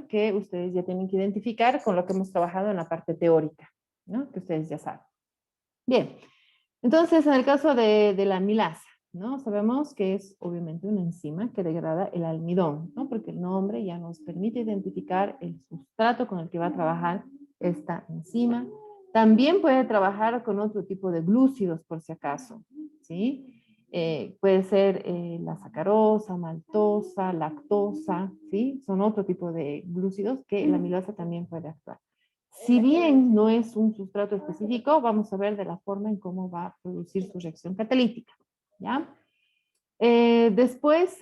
que ustedes ya tienen que identificar con lo que hemos trabajado en la parte teórica, ¿no? Que ustedes ya saben. Bien, entonces en el caso de la amilasa, ¿no? Sabemos que es obviamente una enzima que degrada el almidón, ¿no? Porque el nombre ya nos permite identificar el sustrato con el que va a trabajar esta enzima. También puede trabajar con otro tipo de glúcidos, por si acaso, ¿sí? Puede ser la sacarosa, maltosa, lactosa, ¿sí? Son otro tipo de glúcidos que la amilasa también puede actuar. Si bien no es un sustrato específico, vamos a ver de la forma en cómo va a producir su reacción catalítica, ¿ya? Después,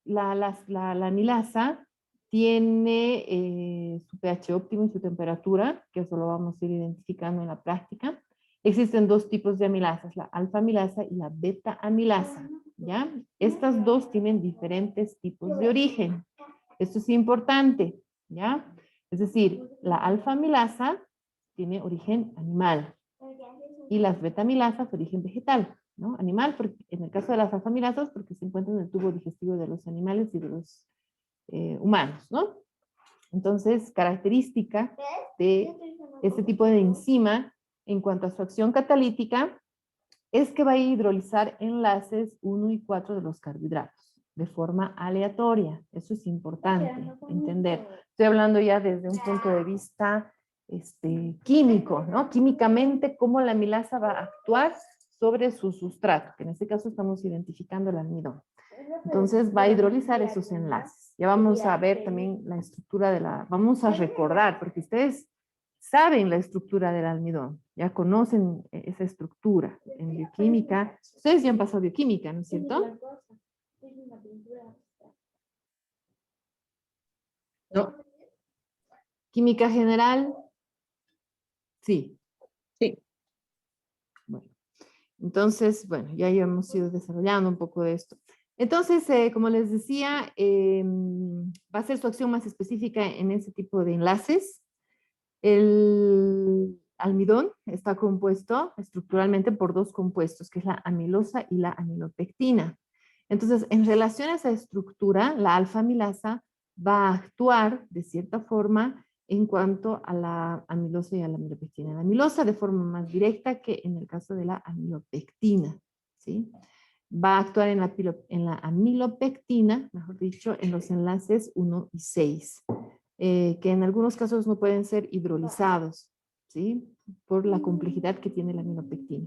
la amilasa tiene su pH óptimo y su temperatura, que eso lo vamos a ir identificando en la práctica. Existen dos tipos de amilasas, la alfa amilasa y la beta amilasa, ¿ya? Estas dos tienen diferentes tipos de origen. Esto es importante, ¿ya? Es decir, la alfa amilasa tiene origen animal y las beta amilasas origen vegetal, ¿no? Animal, porque, en el caso de las alfa amilasas, porque se encuentran en el tubo digestivo de los animales y de los humanos, ¿no? Entonces, característica de este tipo de enzima en cuanto a su acción catalítica es que va a hidrolizar enlaces 1 y 4 de los carbohidratos de forma aleatoria. Eso es importante entender. Estoy hablando ya desde un punto de vista químico, ¿no? Químicamente, cómo la amilasa va a actuar sobre su sustrato, que en este caso estamos identificando el almidón. Entonces va a hidrolizar esos enlaces. Ya vamos a ver también la estructura vamos a recordar, porque ustedes saben la estructura del almidón, ya conocen esa estructura en bioquímica. Ustedes ya han pasado bioquímica, ¿no es cierto? No. Química general, sí. Sí. Bueno, entonces, bueno, ya hemos ido desarrollando un poco de esto. Entonces, como les decía, va a ser su acción más específica en ese tipo de enlaces. El almidón está compuesto estructuralmente por dos compuestos, que es la amilosa y la amilopectina. Entonces, en relación a esa estructura, la alfa-amilasa va a actuar de cierta forma en cuanto a la amilosa y a la amilopectina. La amilosa de forma más directa que en el caso de la amilopectina, ¿sí? Va a actuar en la amilopectina, mejor dicho, en los enlaces 1 y 6. Que en algunos casos no pueden ser hidrolizados, ¿sí? Por la complejidad que tiene la aminopectina.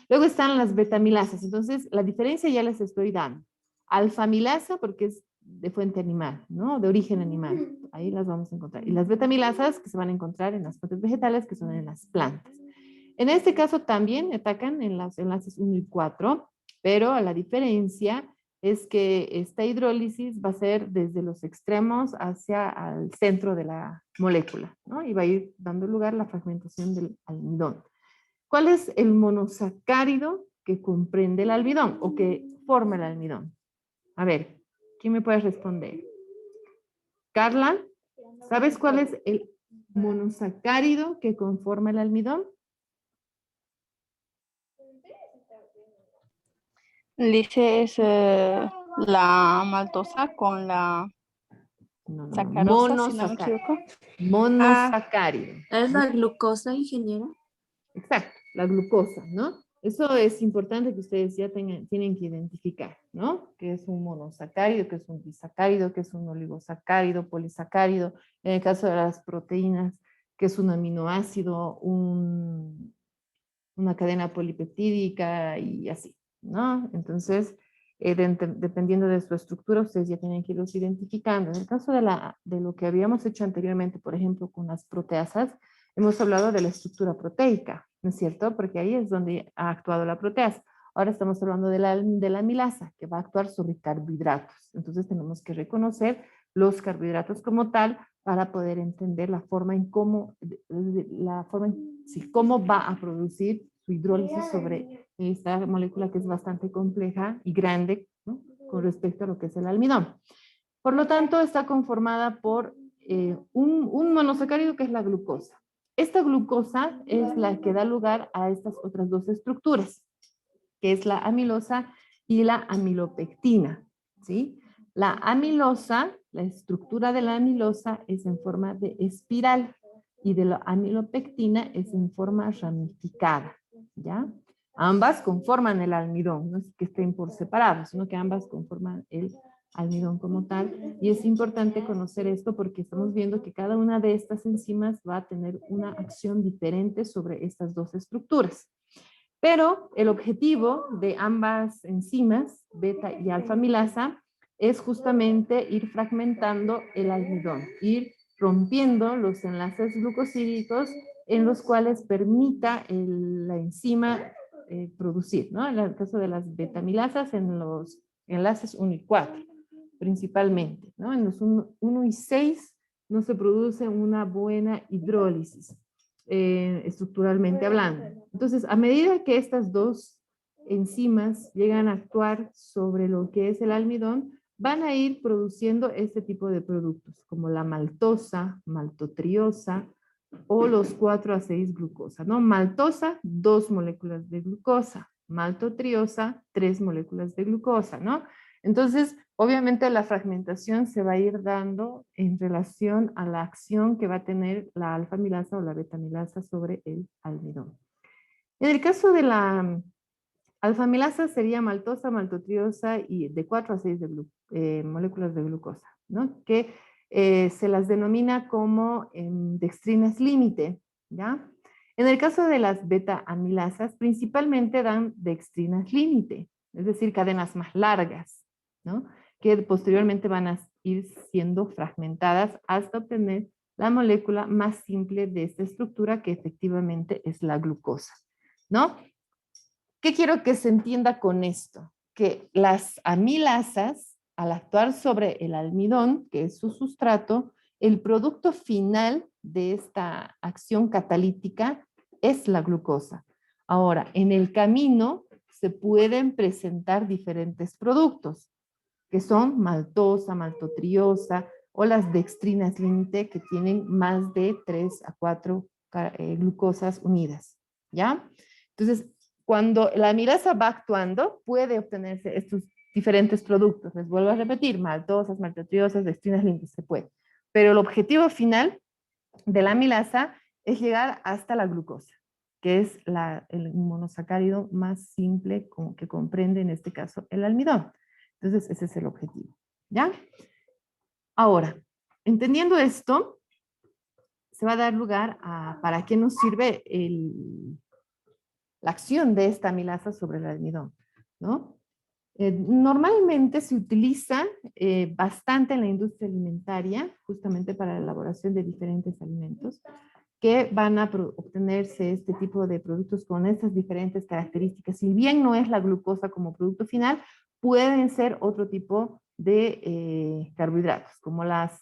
Luego están las betamilasas, entonces la diferencia ya les estoy dando. Alfamilasa porque es de fuente animal, ¿no? De origen animal, ahí las vamos a encontrar. Y las betamilasas que se van a encontrar en las fuentes vegetales, que son en las plantas. En este caso también atacan en los enlaces 1 y 4, pero la diferencia es que esta hidrólisis va a ser desde los extremos hacia el centro de la molécula, ¿no? Y va a ir dando lugar a la fragmentación del almidón. ¿Cuál es el monosacárido que comprende el almidón o que forma el almidón? A ver, ¿quién me puede responder? Carla, ¿sabes cuál es el monosacárido que conforma el almidón? Dice es la maltosa con la sacarosa, si no me equivoco. Monosacárido. ¿Es la glucosa, ingeniera? Exacto, la glucosa, ¿no? Eso es importante que ustedes ya tienen que identificar, ¿no? Que es un monosacárido, que es un disacárido, que es un oligosacárido, polisacárido. En el caso de las proteínas, que es un aminoácido, una cadena polipeptídica y así, ¿no? Entonces, dependiendo de su estructura, ustedes ya tienen que irlos identificando. En el caso de lo que habíamos hecho anteriormente, por ejemplo, con las proteasas, hemos hablado de la estructura proteica, ¿no es cierto? Porque ahí es donde ha actuado la proteasa. Ahora estamos hablando de la amilasa, que va a actuar sobre carbohidratos. Entonces tenemos que reconocer los carbohidratos como tal para poder entender la forma en cómo, cómo va a producir su hidrólisis sobre esta molécula que es bastante compleja y grande, ¿no? Con respecto a lo que es el almidón. Por lo tanto, está conformada por un monosacárido que es la glucosa. Esta glucosa es la que da lugar a estas otras dos estructuras, que es la amilosa y la amilopectina, ¿sí? La amilosa la estructura de la amilosa es en forma de espiral y de la amilopectina es en forma ramificada, ¿ya? Ambas conforman el almidón, no es que estén por separado, sino que ambas conforman el almidón como tal. Y es importante conocer esto porque estamos viendo que cada una de estas enzimas va a tener una acción diferente sobre estas dos estructuras. Pero el objetivo de ambas enzimas, beta y alfa amilasa, es justamente ir fragmentando el almidón, ir rompiendo los enlaces glucosídicos en los cuales permita la enzima producir, ¿no? En el caso de las betamilasas, en los enlaces 1 y 4, principalmente, ¿no? En los 1 y 6 no se produce una buena hidrólisis, estructuralmente hablando. Entonces, a medida que estas dos enzimas llegan a actuar sobre lo que es el almidón, van a ir produciendo este tipo de productos, como la maltosa, maltotriosa, o los 4,6-glucosa, ¿no? Maltosa, 2 moléculas de glucosa. Maltotriosa, 3 moléculas de glucosa, ¿no? Entonces, obviamente la fragmentación se va a ir dando en relación a la acción que va a tener la alfa amilasa o la beta amilasa sobre el almidón. En el caso de la alfa amilasa sería maltosa, maltotriosa y de 4 a 6 moléculas de glucosa, ¿no? Que se las denomina como dextrinas límite, ¿ya? En el caso de las beta amilasas, principalmente dan dextrinas límite, es decir, cadenas más largas, ¿no? Que posteriormente van a ir siendo fragmentadas hasta obtener la molécula más simple de esta estructura, que efectivamente es la glucosa, ¿no? ¿Qué quiero que se entienda con esto? Que las amilasas, al actuar sobre el almidón, que es su sustrato, el producto final de esta acción catalítica es la glucosa. Ahora, en el camino se pueden presentar diferentes productos, que son maltosa, maltotriosa o las dextrinas límite, que tienen más de 3 a 4 glucosas unidas, ¿ya? Entonces, cuando la amilasa va actuando, puede obtenerse estos diferentes productos. Les vuelvo a repetir, maltosas, maltotriosas, dextrinas límites, se puede. Pero el objetivo final de la amilasa es llegar hasta la glucosa, que es el monosacárido más simple que comprende en este caso el almidón. Entonces, ese es el objetivo, ¿ya? Ahora, entendiendo esto, se va a dar lugar a para qué nos sirve la acción de esta amilasa sobre el almidón, ¿no? Normalmente se utiliza bastante en la industria alimentaria, justamente para la elaboración de diferentes alimentos, que van a obtenerse este tipo de productos con estas diferentes características. Si bien no es la glucosa como producto final, pueden ser otro tipo de carbohidratos, como les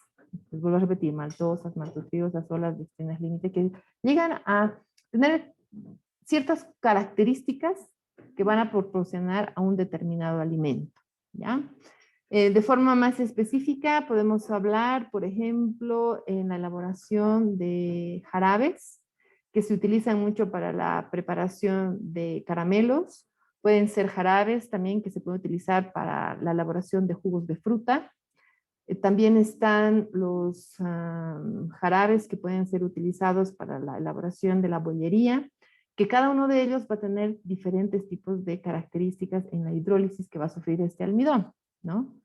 vuelvo a repetir, maltosas, maltotriosas o las dextrinas límite, que llegan a tener ciertas características que van a proporcionar a un determinado alimento, ¿ya? De forma más específica podemos hablar, por ejemplo, en la elaboración de jarabes, que se utilizan mucho para la preparación de caramelos. Pueden ser jarabes también que se pueden utilizar para la elaboración de jugos de fruta. También están los jarabes que pueden ser utilizados para la elaboración de la bollería, que cada uno de ellos va a tener diferentes tipos de características en la hidrólisis que va a sufrir este almidón, ¿no?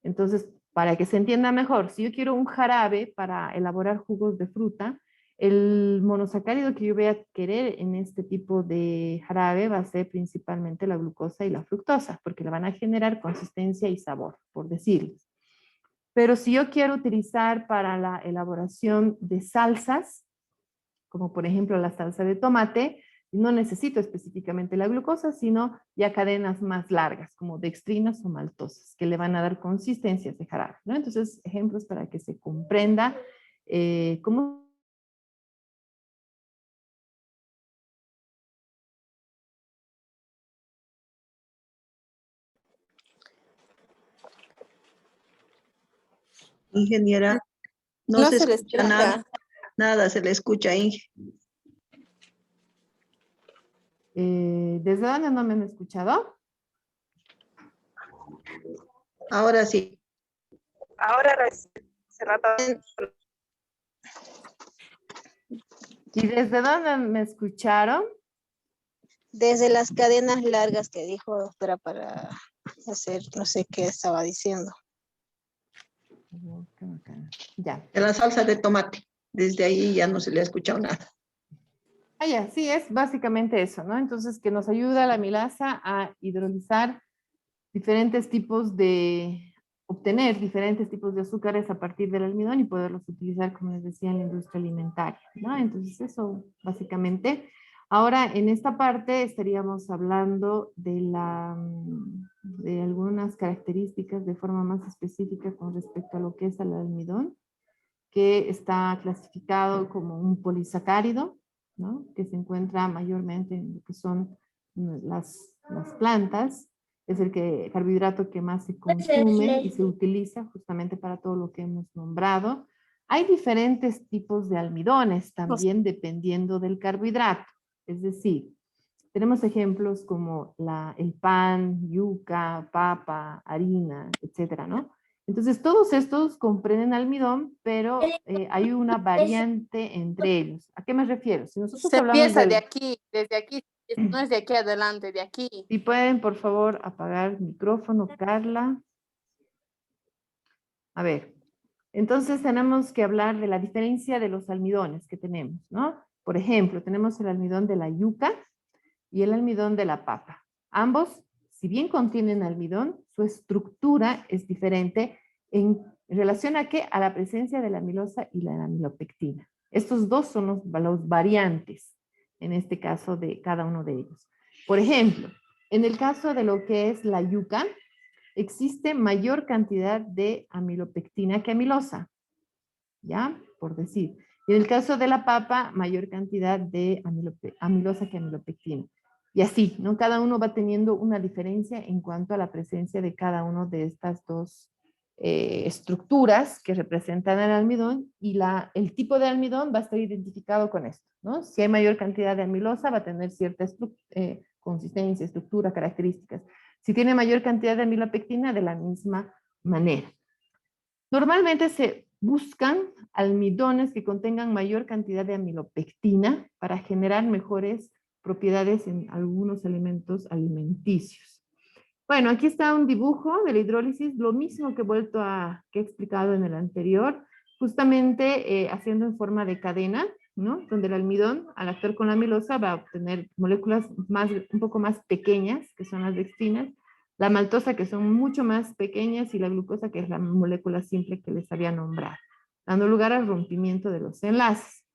Entonces, para que se entienda mejor, si yo quiero un jarabe para elaborar jugos de fruta, el monosacárido que yo voy a querer en este tipo de jarabe va a ser principalmente la glucosa y la fructosa, porque le van a generar consistencia y sabor, por decirles. Pero si yo quiero utilizar para la elaboración de salsas, como por ejemplo la salsa de tomate, no necesito específicamente la glucosa, sino ya cadenas más largas, como dextrinas o maltosas, que le van a dar consistencia a ese jarabe, ¿no? Entonces, ejemplos para que se comprenda cómo... Ingeniera, no se escucha nada. Nada se le escucha, Inge. ¿Desde dónde no me han escuchado? Ahora sí. ahora hace rato. ¿Y desde dónde me escucharon? Desde las cadenas largas que dijo doctora para hacer, no sé qué estaba diciendo. Ya. De la salsa de tomate. Desde ahí ya no se le ha escuchado nada. Ah, ya, sí, es básicamente eso, ¿no? Entonces, que nos ayuda la amilasa a hidrolizar diferentes tipos de, obtener diferentes tipos de azúcares a partir del almidón y poderlos utilizar, como les decía, en la industria alimentaria, ¿no? Entonces, eso básicamente. Ahora, en esta parte estaríamos hablando de algunas características de forma más específica con respecto a lo que es el almidón, que está clasificado como un polisacárido, ¿no? Que se encuentra mayormente en lo que son las plantas. Es el carbohidrato que más se consume y se utiliza justamente para todo lo que hemos nombrado. Hay diferentes tipos de almidones también dependiendo del carbohidrato. Es decir, tenemos ejemplos como el pan, yuca, papa, harina, etcétera, ¿no? Entonces, todos estos comprenden almidón, pero hay una variante entre ellos. ¿A qué me refiero? Si nosotros Se hablamos empieza de aquí, desde aquí, no es de aquí adelante, de aquí. Si pueden, por favor, apagar el micrófono, Carla. A ver, entonces tenemos que hablar de la diferencia de los almidones que tenemos, ¿no? Por ejemplo, tenemos el almidón de la yuca y el almidón de la papa. Ambos, si bien contienen almidón, su estructura es diferente en relación a qué? A la presencia de la amilosa y la amilopectina. Estos dos son los variantes, en este caso, de cada uno de ellos. Por ejemplo, en el caso de lo que es la yuca, existe mayor cantidad de amilopectina que amilosa, ¿ya? Por decir. Y en el caso de la papa, mayor cantidad de amilosa que amilopectina. Y así, ¿no? Cada uno va teniendo una diferencia en cuanto a la presencia de cada uno de estas dos estructuras que representan el almidón, y el tipo de almidón va a estar identificado con esto, ¿no? Si hay mayor cantidad de amilosa, va a tener cierta consistencia, estructura, características. Si tiene mayor cantidad de amilopectina, de la misma manera. Normalmente se buscan almidones que contengan mayor cantidad de amilopectina para generar mejores propiedades en algunos elementos alimenticios. Bueno, aquí está un dibujo de la hidrólisis, lo mismo que he explicado en el anterior, justamente haciendo en forma de cadena, ¿no? Donde el almidón, al actuar con la amilosa, va a obtener moléculas un poco más pequeñas, que son las dextrinas, la maltosa, que son mucho más pequeñas, y la glucosa, que es la molécula simple que les había nombrado, dando lugar al rompimiento de los enlaces.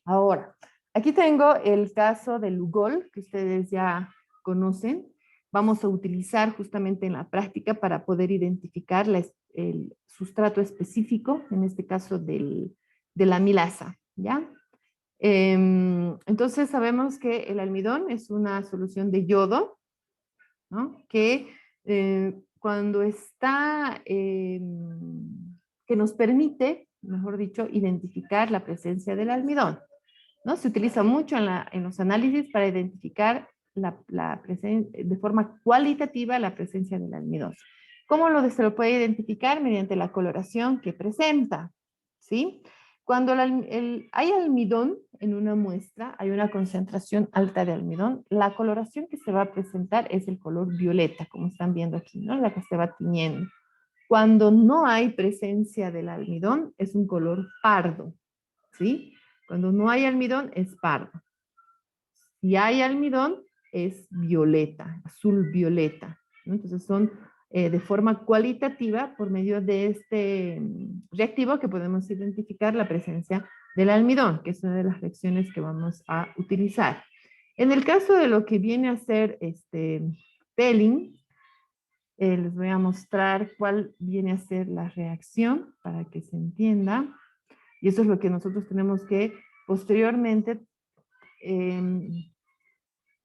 Ahora, aquí tengo el caso del Lugol, que ustedes ya conocen. Vamos a utilizar justamente en la práctica para poder identificar el sustrato específico, en este caso de la amilasa, ¿ya? Entonces sabemos que el almidón es una solución de yodo, ¿no? Que cuando está, que nos permite, mejor dicho, identificar la presencia del almidón, ¿no? Se utiliza mucho en los análisis para identificar de forma cualitativa la presencia del almidón. ¿Cómo se lo puede identificar? Mediante la coloración que presenta, ¿sí? Cuando hay almidón en una muestra, hay una concentración alta de almidón, la coloración que se va a presentar es el color violeta, como están viendo aquí, ¿no? La que se va tiñendo. Cuando no hay presencia del almidón, es un color pardo, ¿sí? Cuando no hay almidón, es pardo. Si hay almidón, es violeta, azul violeta, ¿no? Entonces son de forma cualitativa, por medio de este reactivo, que podemos identificar la presencia del almidón, que es una de las reacciones que vamos a utilizar. En el caso de lo que viene a ser Pelling, les voy a mostrar cuál viene a ser la reacción para que se entienda. Y eso es lo que nosotros tenemos que posteriormente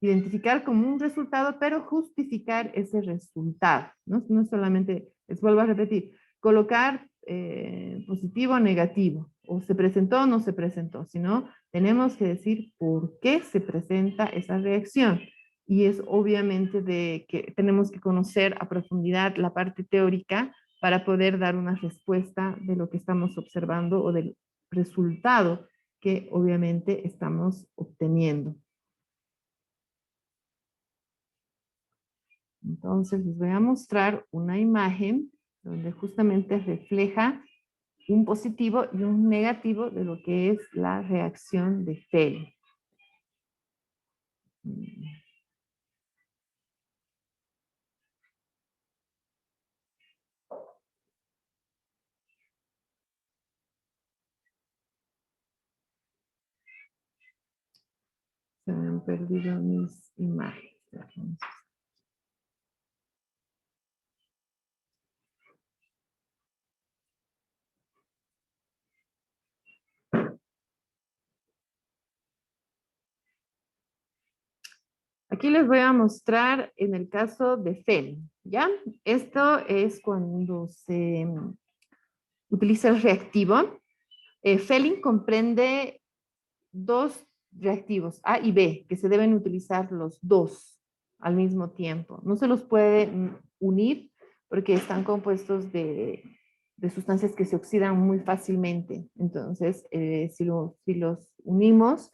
identificar como un resultado, pero justificar ese resultado, ¿no? No solamente, les vuelvo a repetir, colocar positivo o negativo, o se presentó o no se presentó, sino tenemos que decir por qué se presenta esa reacción. Y es obviamente de que tenemos que conocer a profundidad la parte teórica para poder dar una respuesta de lo que estamos observando o del resultado que obviamente estamos obteniendo. Entonces les voy a mostrar una imagen donde justamente refleja un positivo y un negativo de lo que es la reacción de Feli. Se me han perdido mis imágenes. Aquí les voy a mostrar en el caso de Feli, ¿ya? Esto es cuando se utiliza el reactivo. Feli comprende dos reactivos, A y B, que se deben utilizar los dos al mismo tiempo. No se los puede unir porque están compuestos de sustancias que se oxidan muy fácilmente. Entonces, si los unimos,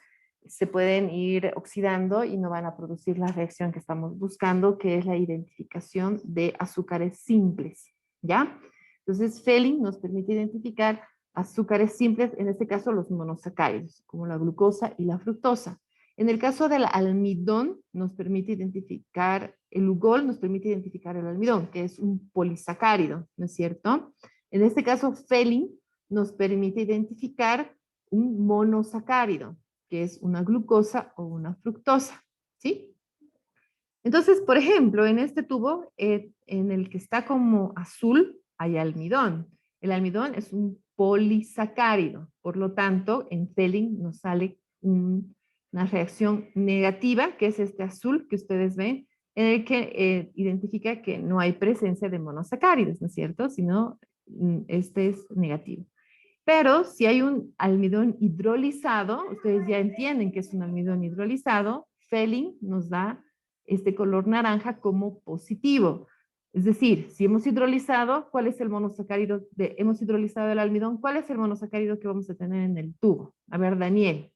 se pueden ir oxidando y no van a producir la reacción que estamos buscando, que es la identificación de azúcares simples, ¿ya? Entonces, Feli nos permite identificar azúcares simples, en este caso los monosacáridos, como la glucosa y la fructosa. En el caso del almidón, nos permite identificar, el Lugol nos permite identificar el almidón, que es un polisacárido, ¿no es cierto? En este caso, Feli nos permite identificar un monosacárido, que es una glucosa o una fructosa, ¿sí? Entonces, por ejemplo, en este tubo, en el que está como azul, hay almidón. El almidón es un polisacárido, por lo tanto, en Feli nos sale una reacción negativa, que es este azul que ustedes ven, en el que identifica que no hay presencia de monosacáridos, ¿no es cierto? Sino este es negativo. Pero si hay un almidón hidrolizado, ustedes ya entienden que es un almidón hidrolizado, Feli nos da este color naranja como positivo. Es decir, si hemos hidrolizado, ¿cuál es el monosacárido? Hemos hidrolizado el almidón, ¿cuál es el monosacárido que vamos a tener en el tubo? A ver, Daniel.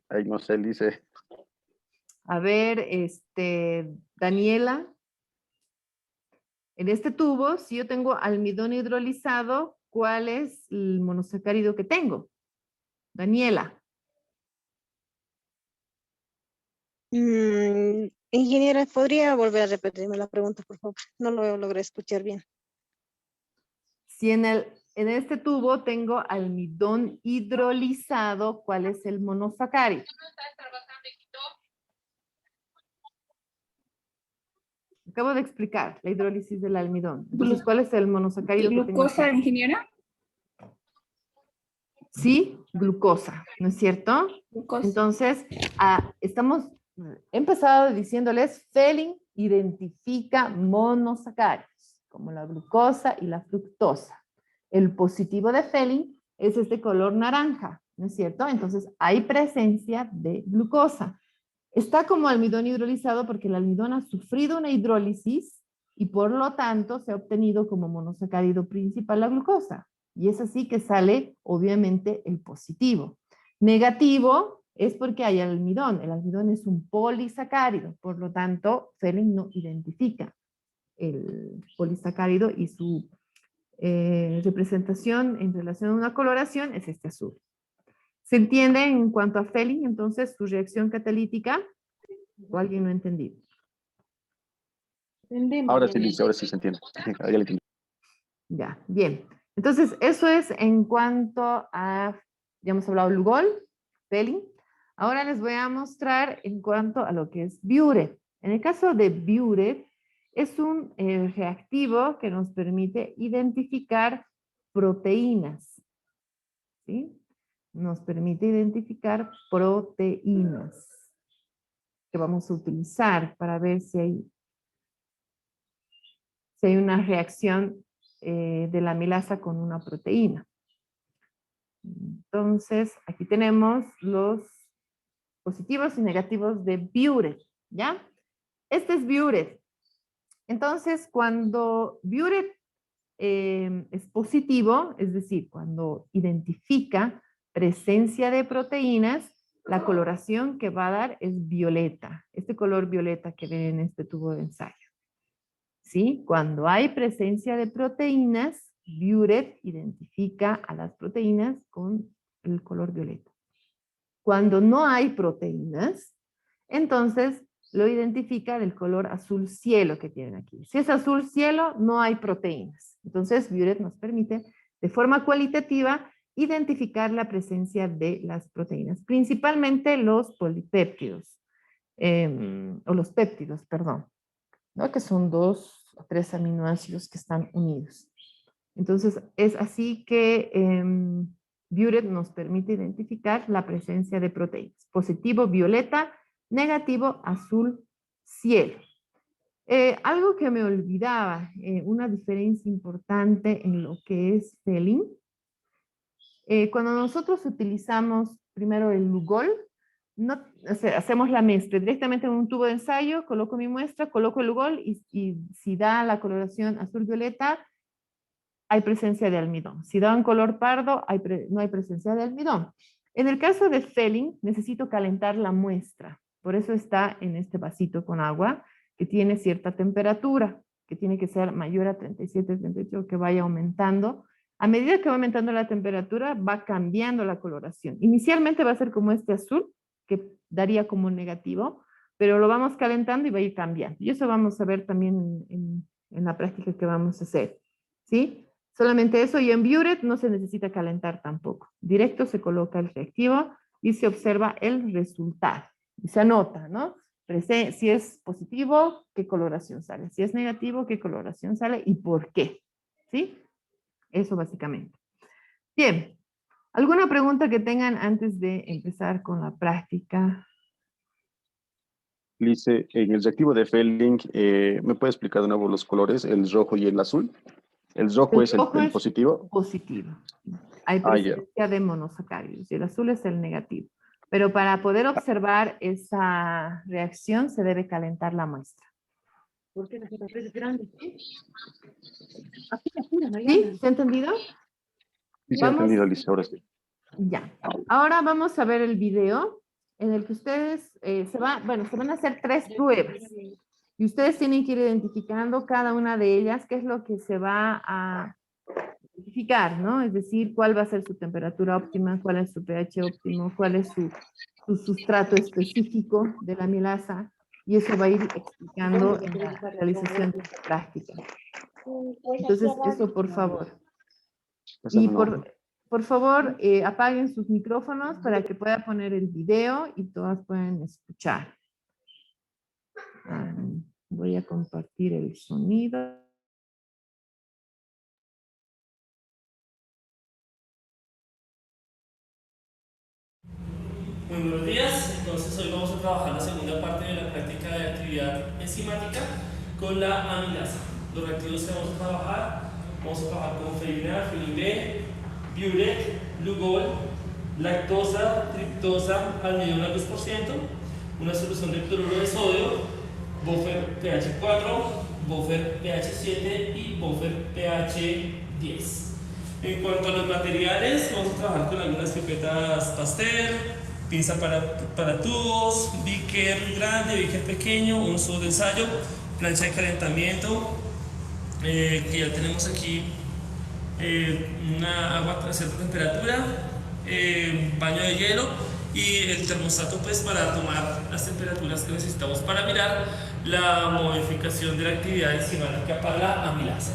Ahí no sé, dice. A ver, Daniela. En este tubo, si yo tengo almidón hidrolizado, ¿cuál es el monosacárido que tengo? Daniela. Ingeniera, ¿podría volver a repetirme la pregunta, por favor? No lo logré escuchar bien. Si en este tubo tengo almidón hidrolizado, ¿cuál es el monosacárido? Acabo de explicar la hidrólisis del almidón. Entonces, ¿cuál es el monosacárido que tengo? ¿Glucosa, ingeniera? Sí, glucosa, ¿no es cierto? Glucosa. Entonces, he empezado diciéndoles, Feli identifica monosacáridos, como la glucosa y la fructosa. El positivo de Feli es este color naranja, ¿no es cierto? Entonces, hay presencia de glucosa. Está como almidón hidrolizado porque el almidón ha sufrido una hidrólisis y por lo tanto se ha obtenido como monosacárido principal la glucosa. Y es así que sale, obviamente, el positivo. Negativo es porque hay almidón. El almidón es un polisacárido. Por lo tanto, Feli no identifica el polisacárido y su representación en relación a una coloración es este azul. ¿Se entiende en cuanto a Feli, entonces, su reacción catalítica? ¿O alguien no ha entendido? Ahora sí, Liz, ahora sí se entiende. Ya le entendí. Ya, bien. Entonces, eso es en cuanto a, ya hemos hablado Lugol, Feli. Ahora les voy a mostrar en cuanto a lo que es Biuret. En el caso de Biuret, es un reactivo que nos permite identificar proteínas. ¿Sí? Nos permite identificar proteínas que vamos a utilizar para ver si hay una reacción de la amilasa con una proteína. Entonces, aquí tenemos los positivos y negativos de Biuret, ¿ya? Este es Biuret. Entonces, cuando Biuret es positivo, es decir, cuando identifica presencia de proteínas, la coloración que va a dar es violeta. Este color violeta que ven en este tubo de ensayo. ¿Sí? Cuando hay presencia de proteínas, Biuret identifica a las proteínas con el color violeta. Cuando no hay proteínas, entonces lo identifica del color azul cielo que tienen aquí. Si es azul cielo, no hay proteínas. Entonces, Biuret nos permite, de forma cualitativa, identificar la presencia de las proteínas, principalmente los polipéptidos, o los péptidos, perdón, ¿no? Que son 2 o 3 aminoácidos que están unidos. Entonces, es así que Biuret nos permite identificar la presencia de proteínas. Positivo, violeta; negativo, azul cielo. Algo que me olvidaba, una diferencia importante en lo que es Fehling. Cuando nosotros utilizamos primero el Lugol, no, o sea, hacemos la mezcla directamente en un tubo de ensayo, coloco mi muestra, coloco el Lugol y si da la coloración azul-violeta, hay presencia de almidón. Si da un color pardo, no hay presencia de almidón. En el caso de Fehling, necesito calentar la muestra. Por eso está en este vasito con agua, que tiene cierta temperatura, que tiene que ser mayor a 37, 38, que vaya aumentando. A medida que va aumentando la temperatura, va cambiando la coloración. Inicialmente va a ser como este azul, que daría como negativo, pero lo vamos calentando y va a ir cambiando. Y eso vamos a ver también en la práctica que vamos a hacer. ¿Sí? Solamente eso, y en Biuret no se necesita calentar tampoco. Directo se coloca el reactivo y se observa el resultado. Y se anota, ¿no? Si es positivo, ¿qué coloración sale? Si es negativo, ¿qué coloración sale? ¿Y por qué? ¿Sí? Eso básicamente. Bien. ¿Alguna pregunta que tengan antes de empezar con la práctica? Dice, en el reactivo de Fehling, ¿me puede explicar de nuevo los colores, el rojo y el azul? El rojo es el positivo. Positivo. Hay presencia de monosacáridos y el azul es el negativo. Pero para poder observar esa reacción se debe calentar la muestra. ¿Por qué la Z3 es grande? ¿Sí? ¿Se ha entendido? Sí, se ha entendido, Alicia, ahora sí. Ya. Ahora vamos a ver el video en el que ustedes se van a hacer 3 pruebas. Y ustedes tienen que ir identificando cada una de ellas, qué es lo que se va a identificar, ¿no? Es decir, cuál va a ser su temperatura óptima, cuál es su pH óptimo, cuál es su sustrato específico de la amilasa, y eso va a ir explicando en la realización de esta práctica. Entonces, eso por favor. Y por favor, apaguen sus micrófonos para que pueda poner el video y todas puedan escuchar. Voy a compartir el sonido. Muy buenos días, entonces hoy vamos a trabajar la segunda parte de la práctica de actividad enzimática con la amilasa. Los reactivos que vamos a trabajar con Fehling A, Fehling B, Biuret, Lugol, lactosa, triptosa, almidón al 2%, una solución de cloruro de sodio, buffer pH 4, buffer pH 7 y buffer pH 10. En cuanto a los materiales, vamos a trabajar con algunas pipetas Pasteur, pinza para tubos, beaker grande, beaker pequeño, un subo de ensayo, plancha de calentamiento, que ya tenemos aquí una agua a cierta temperatura, baño de hielo y el termostato pues para tomar las temperaturas que necesitamos para mirar la modificación de la actividad enzimática para la amilasa.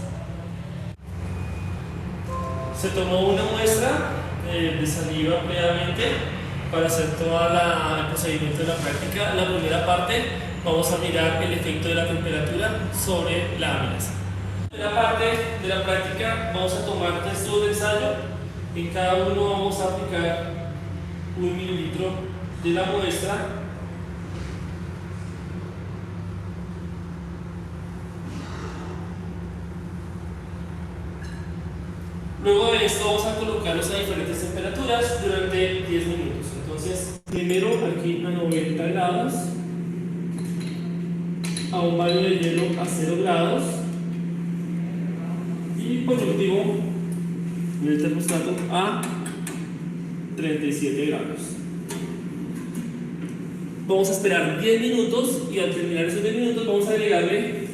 Se tomó una muestra de saliva previamente para hacer todo el procedimiento de la práctica. La primera parte vamos a mirar el efecto de la temperatura sobre la amilasa. En la parte de la práctica vamos a tomar 3 tubos de ensayo. En cada uno vamos a aplicar 1 mililitro de la muestra. Luego de esto vamos a colocarlos a diferentes temperaturas durante 10 minutos. Entonces Primero aquí a 90 grados, a un baño de hielo a 0 grados y por último en el termostato a 37 grados. Vamos a esperar 10 minutos y al terminar esos 10 minutos vamos a agregarle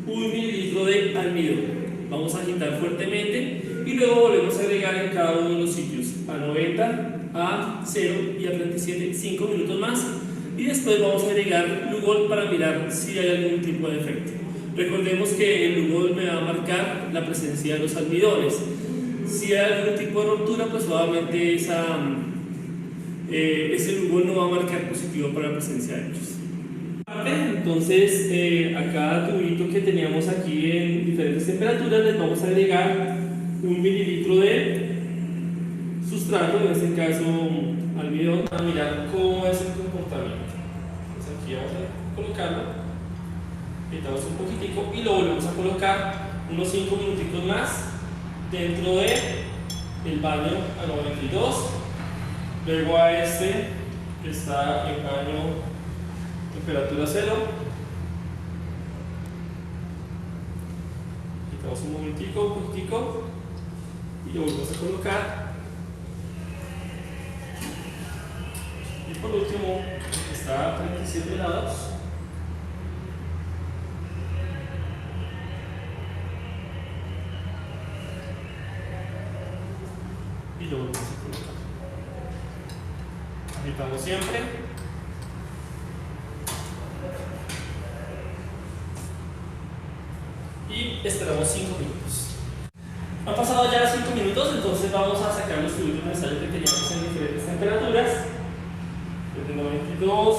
1 mililitro de almidón. Vamos a agitar fuertemente y luego volvemos a agregar en cada uno de los sitios a 90, a 0 y a 37, 5 minutos más. Y después vamos a agregar Lugol para mirar si hay algún tipo de efecto. Recordemos que el Lugol me va a marcar la presencia de los almidones. Si hay algún tipo de ruptura, pues obviamente ese Lugol no va a marcar positivo para la presencia de ellos. Entonces, a cada tubito que teníamos aquí en diferentes temperaturas les vamos a agregar 1 mililitro de sustrato, en este caso almidón, para mirar cómo es el comportamiento. Entonces aquí vamos a colocarlo, quitamos un poquitico y lo volvemos a colocar unos 5 minuticos más dentro de el baño a 92. Luego a este que está en baño temperatura 0. Quitamos un momentico, un poquitico y lo volvemos a colocar. Y por último, está a 37 grados. Y lo volvemos a colocar. Agitamos siempre. Y esperamos 5 minutos. Han pasado ya 5 minutos, entonces vamos a sacar los tubitos necesarios que teníamos en diferentes temperaturas. El de 92,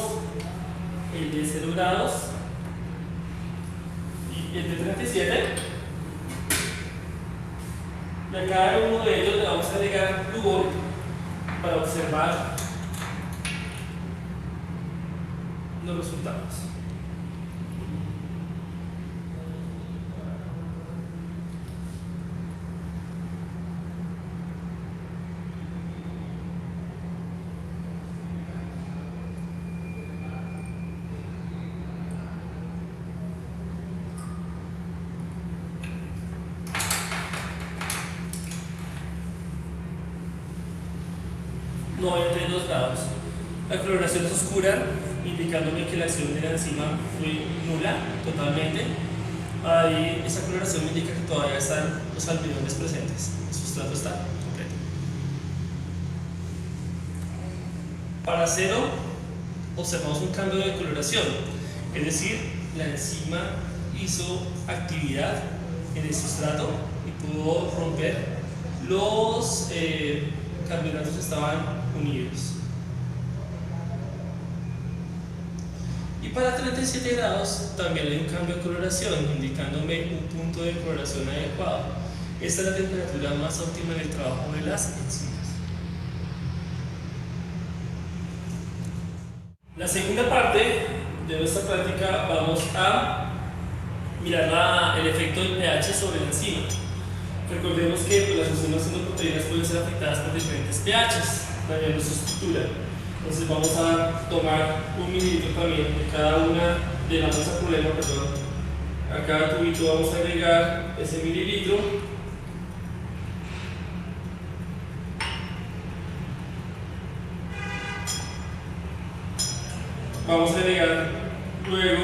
el de 0 grados y el de 37. Y a cada uno de ellos le vamos a agregar Lugol para observar los resultados. Grados. La coloración es oscura, indicándome que la acción de la enzima fue nula totalmente. Ahí esa coloración me indica que todavía están los almidones presentes, el sustrato está completo. Para 0 observamos un cambio de coloración, es decir, la enzima hizo actividad en el sustrato y pudo romper los carbohidratos que estaban unidos. Y para 37 grados también hay un cambio de coloración, indicándome un punto de coloración adecuado. Esta es la temperatura más óptima en el trabajo de las enzimas. La segunda parte de nuestra práctica vamos a mirar el efecto del pH sobre la enzima. Recordemos que las enzimas endoproteínas pueden ser afectadas por diferentes pHs, dañando su estructura. Entonces vamos a tomar 1 mililitro también de cada una de la masa problema, perdón. A cada tubito vamos a agregar ese mililitro. Vamos a agregar luego